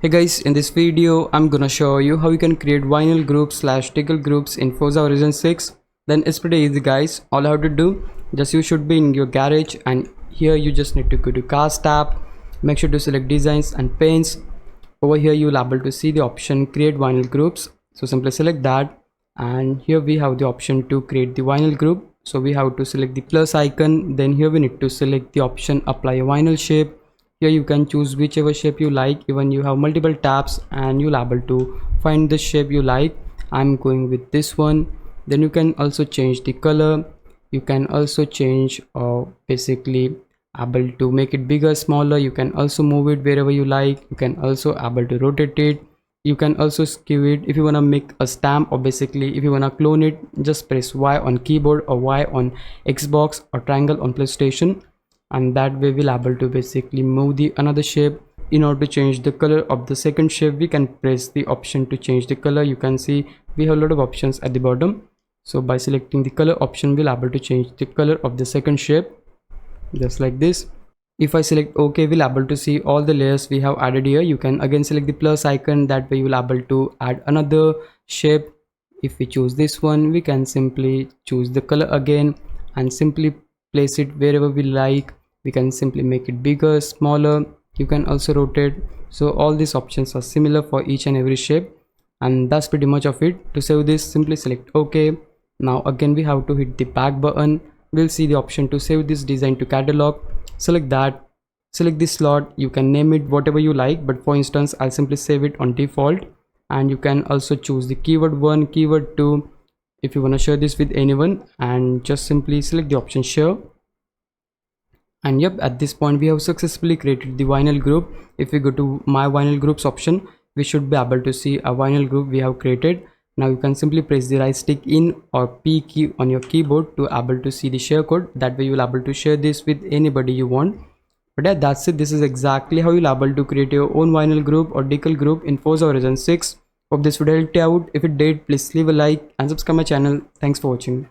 Hey guys, in this video I'm gonna show you how you can create vinyl groups / tickle groups in Forza Horizon 6. Then it's pretty easy guys. All you have to do, just you should be in your garage, and here you just need to go to cars tab, make sure to select designs and paints. Over here you'll able to see the option create vinyl groups, so simply select that, and here we have the option to create the vinyl group. So we have to select the plus icon, then here we need to select the option apply a vinyl shape. Here you can choose whichever shape you like, even you have multiple tabs and you'll able to find the shape you like. I'm going with this one. Then you can also change the color, you can also change basically able to make it bigger, smaller. You can also move it wherever you like. You can also able to rotate it. You can also skew it. If you want to make a stamp, or basically if you want to clone it, just press Y on keyboard or Y on Xbox or triangle on PlayStation, and that way we'll able to basically move the another shape. In order to change the color of the second shape, we can press the option to change the color. You can see we have a lot of options at the bottom. So by selecting the color option, we'll able to change the color of the second shape, just like this. If I select OK, we'll able to see all the layers we have added here. You can again select the plus icon, that way you will able to add another shape. If we choose this one, we can simply choose the color again and simply place it wherever we like. We can simply make it bigger, smaller. You can also rotate. So all these options are similar for each and every shape, and that's pretty much of it. To save this, simply select OK. Now again we have to hit the back button. We'll see the option to save this design to catalog. Select that, select this slot. You can name it whatever you like, but for instance I'll simply save it on default. And you can also choose the keyword 1, keyword 2 if you want to share this with anyone, and just simply select the option share. And yep, at this point we have successfully created the vinyl group. If we go to my vinyl groups option, we should be able to see a vinyl group we have created. Now you can simply press the right stick in or P key on your keyboard to able to see the share code. That way you'll able to share this with anybody you want. But yeah, that's it. This is exactly how you'll able to create your own vinyl group or decal group in Forza Horizon 6. Hope this video helped you out. If it did, please leave a like and subscribe my channel. Thanks for watching.